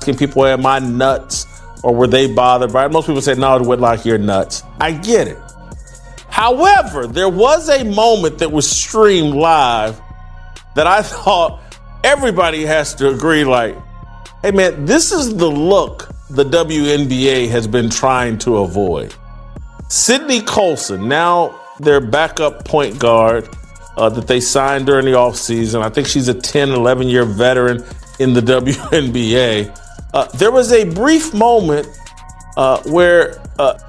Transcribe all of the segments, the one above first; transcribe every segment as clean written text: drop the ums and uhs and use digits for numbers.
asking people, am I nuts or were they bothered by it? Most people say, no, Whitlock, you're nuts. I get it. However, there was a moment that was streamed live that I thought everybody has to agree, like, hey man, this is the look the WNBA has been trying to avoid. Sydney Colson, now their backup point guard that they signed during the offseason. I think she's a 10, 11-year veteran in the WNBA. There was a brief moment where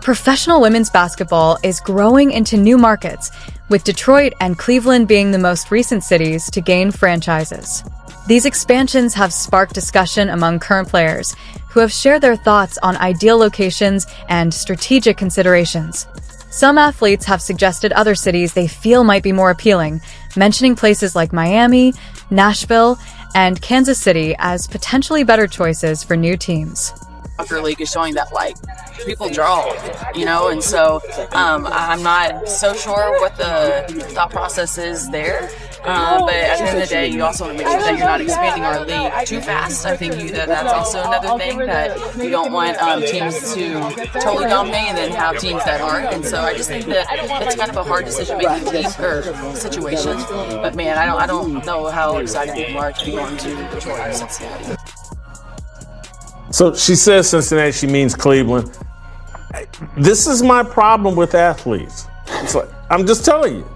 professional women's basketball is growing into new markets, with Detroit and Cleveland being the most recent cities to gain franchises. These expansions have sparked discussion among current players, who have shared their thoughts on ideal locations and strategic considerations. Some athletes have suggested other cities they feel might be more appealing, mentioning places like Miami, Nashville, and Kansas City as potentially better choices for new teams. Soccer league is showing that, like, people draw, and so I'm not so sure what the thought process is there. But at the end of the day, you also want to make sure that you're not expanding our league too fast. I think that's also another thing, that we don't want teams to totally dominate and then have teams that aren't. And so I just think that it's kind of a hard decision-making situation. But man, I don't know how excited people are to be going to Detroit or Cincinnati. So she says Cincinnati, she means Cleveland. This is my problem with athletes. It's like, I'm just telling you.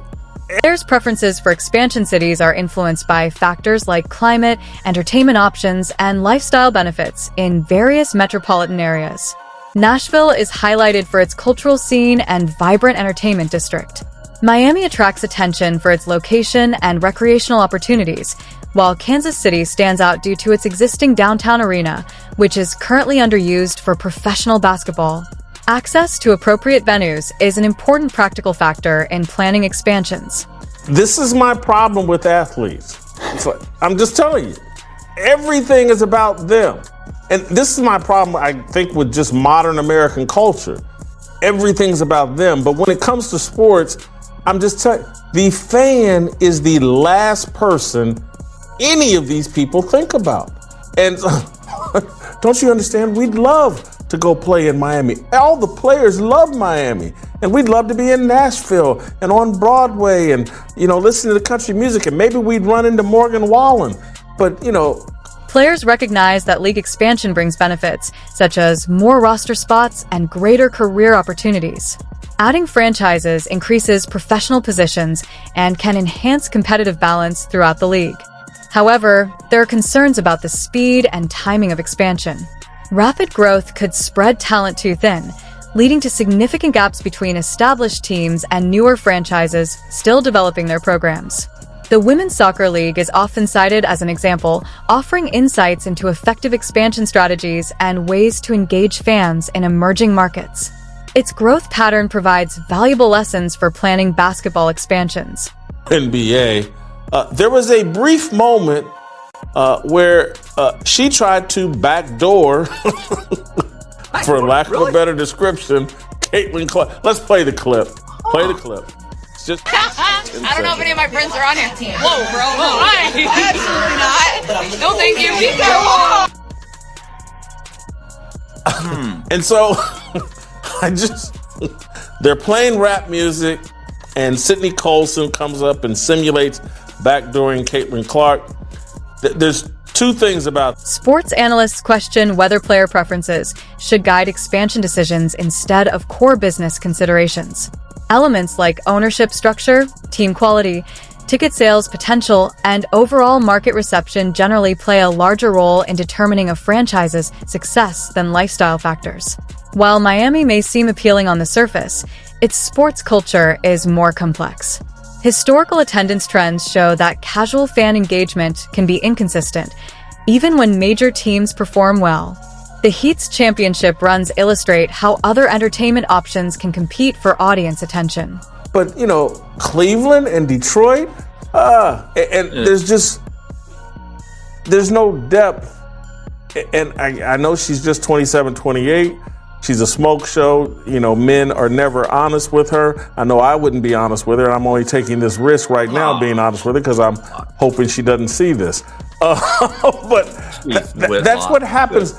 Players' preferences for expansion cities are influenced by factors like climate, entertainment options, and lifestyle benefits in various metropolitan areas. Nashville is highlighted for its cultural scene and vibrant entertainment district. Miami attracts attention for its location and recreational opportunities, while Kansas City stands out due to its existing downtown arena, which is currently underused for professional basketball. Access to appropriate venues is an important practical factor in planning expansions. This is my problem with athletes. It's like, I'm just telling you, everything is about them. And this is my problem, I think, with just modern American culture. Everything's about them. But when it comes to sports, I'm just telling you, the fan is the last person any of these people think about. And don't you understand? We'd love to go play in Miami. All the players love Miami, and we'd love to be in Nashville and on Broadway and, listen to the country music, and maybe we'd run into Morgan Wallen. But, players recognize that league expansion brings benefits, such as more roster spots and greater career opportunities. Adding franchises increases professional positions and can enhance competitive balance throughout the league. However, there are concerns about the speed and timing of expansion. Rapid growth could spread talent too thin, leading to significant gaps between established teams and newer franchises still developing their programs. The Women's Soccer League is often cited as an example, offering insights into effective expansion strategies and ways to engage fans in emerging markets. Its growth pattern provides valuable lessons for planning basketball expansions. NBA, there was a brief moment where she tried to backdoor, for lack of a better description, Caitlin Clark. Let's play the clip. Play the clip. It's just. I don't know if any of my friends are on your team. Whoa, bro. Why? Absolutely not. No, thank you. And so, they're playing rap music, and Sydney Colson comes up and simulates backdooring Caitlin Clark. There's two things about sports analysts question whether player preferences should guide expansion decisions instead of core business considerations. Elements like ownership structure, team quality, ticket sales potential, and overall market reception generally play a larger role in determining a franchise's success than lifestyle factors. While Miami may seem appealing on the surface, its sports culture is more complex. Historical attendance trends show that casual fan engagement can be inconsistent, even when major teams perform well. The Heat's championship runs illustrate how other entertainment options can compete for audience attention. But, Cleveland and Detroit, there's no depth. And I know she's just 27, 28. She's a smoke show. Men are never honest with her. I know I wouldn't be honest with her. I'm only taking this risk right now being honest with her because I'm hoping she doesn't see this. But that's what happens.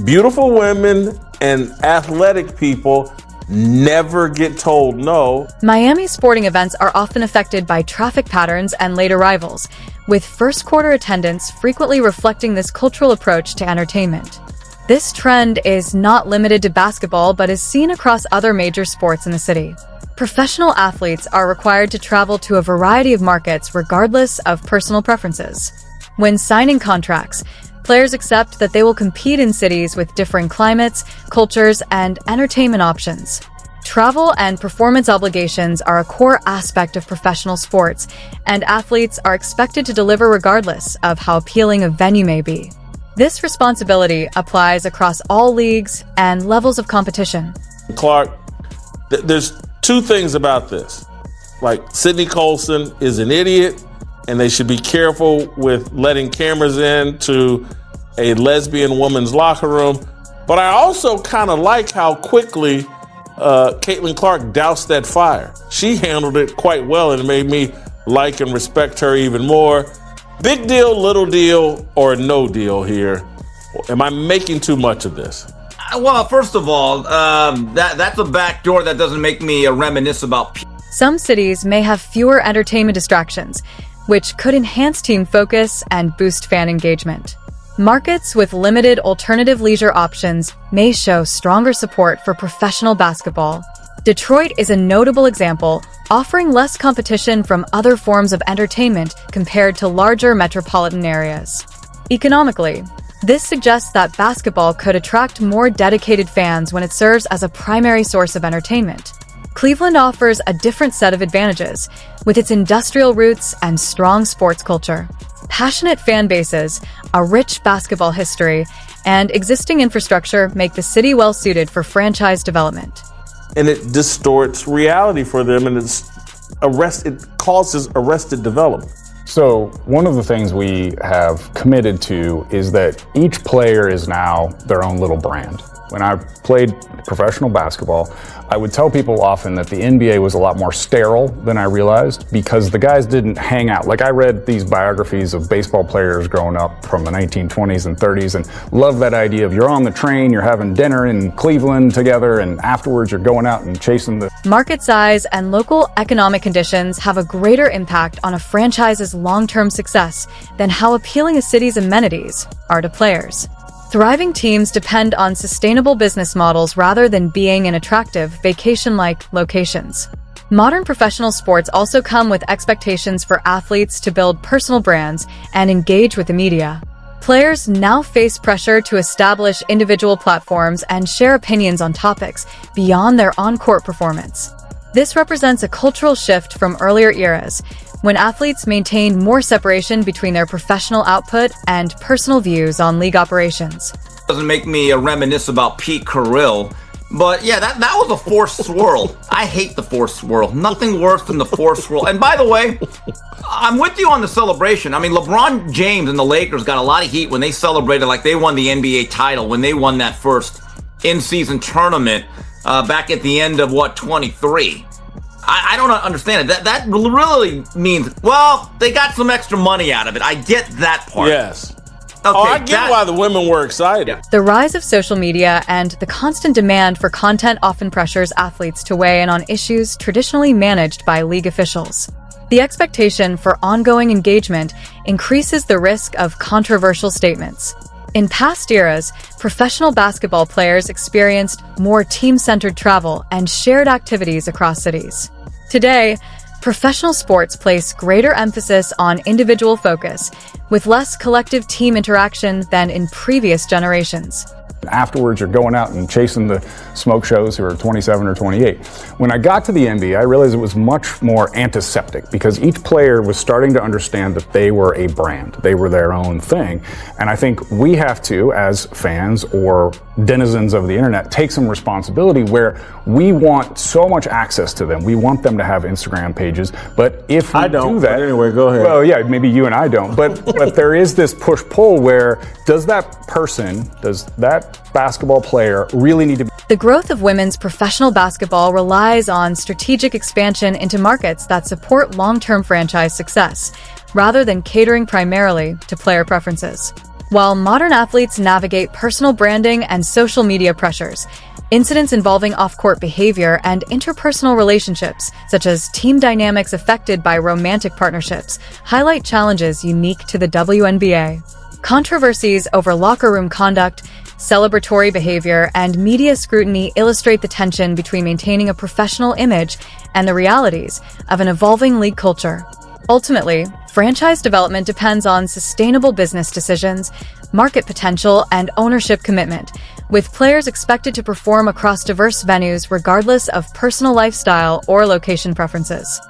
Beautiful women and athletic people never get told no. Miami's sporting events are often affected by traffic patterns and late arrivals, with first quarter attendance frequently reflecting this cultural approach to entertainment. This trend is not limited to basketball but is seen across other major sports in the city. Professional athletes are required to travel to a variety of markets regardless of personal preferences. When signing contracts, players accept that they will compete in cities with differing climates, cultures, and entertainment options. Travel and performance obligations are a core aspect of professional sports, and athletes are expected to deliver regardless of how appealing a venue may be. This responsibility applies across all leagues and levels of competition. Clark, there's two things about this. Like, Sydney Colson is an idiot, and they should be careful with letting cameras into a lesbian woman's locker room. But I also kind of like how quickly Caitlin Clark doused that fire. She handled it quite well, and it made me like and respect her even more. Big deal, little deal, or no deal here? Am I making too much of this? Well, first of all, that's a backdoor that doesn't make me reminisce about. Some cities may have fewer entertainment distractions, which could enhance team focus and boost fan engagement. Markets with limited alternative leisure options may show stronger support for professional basketball. Detroit is a notable example, offering less competition from other forms of entertainment compared to larger metropolitan areas. Economically, this suggests that basketball could attract more dedicated fans when it serves as a primary source of entertainment. Cleveland offers a different set of advantages, with its industrial roots and strong sports culture. Passionate fan bases, a rich basketball history, and existing infrastructure make the city well-suited for franchise development. And it distorts reality for them, and it causes arrested development. So one of the things we have committed to is that each player is now their own little brand. When I played professional basketball, I would tell people often that the NBA was a lot more sterile than I realized because the guys didn't hang out. Like, I read these biographies of baseball players growing up from the 1920s and 30s and love that idea of you're on the train, you're having dinner in Cleveland together, and afterwards you're going out and chasing the... Market size and local economic conditions have a greater impact on a franchise's long-term success than how appealing a city's amenities are to players. Thriving teams depend on sustainable business models rather than being in attractive, vacation-like locations. Modern professional sports also come with expectations for athletes to build personal brands and engage with the media. Players now face pressure to establish individual platforms and share opinions on topics beyond their on-court performance. This represents a cultural shift from earlier eras, when athletes maintain more separation between their professional output and personal views on league operations. Doesn't make me reminisce about Pete Carrill, but yeah, that was a forced swirl. I hate the forced swirl. Nothing worse than the forced swirl. And by the way, I'm with you on the celebration. I mean, LeBron James and the Lakers got a lot of heat when they celebrated like they won the NBA title, when they won that first in-season tournament back at the end of, 23. I don't understand it. That really means, well, they got some extra money out of it. I get that part. Yes. Okay, I get why the women were excited. Yeah. The rise of social media and the constant demand for content often pressures athletes to weigh in on issues traditionally managed by league officials. The expectation for ongoing engagement increases the risk of controversial statements. In past eras, professional basketball players experienced more team-centered travel and shared activities across cities. Today, professional sports place greater emphasis on individual focus, with less collective team interaction than in previous generations. Afterwards, you're going out and chasing the smoke shows who are 27 or 28. When I got to the NBA, I realized it was much more antiseptic because each player was starting to understand that they were a brand. They were their own thing. And I think we have to, as fans or denizens of the internet, take some responsibility where we want so much access to them. We want them to have Instagram pages. But if we do that... But anyway, go ahead. Well, yeah, maybe you and I don't. But there is this push-pull where does that basketball player really need to be... The growth of women's professional basketball relies on strategic expansion into markets that support long-term franchise success, rather than catering primarily to player preferences. While modern athletes navigate personal branding and social media pressures, incidents involving off-court behavior and interpersonal relationships, such as team dynamics affected by romantic partnerships, highlight challenges unique to the WNBA. Controversies over locker room conduct, celebratory behavior, and media scrutiny illustrate the tension between maintaining a professional image and the realities of an evolving league culture. Ultimately, franchise development depends on sustainable business decisions, market potential, and ownership commitment, with players expected to perform across diverse venues regardless of personal lifestyle or location preferences.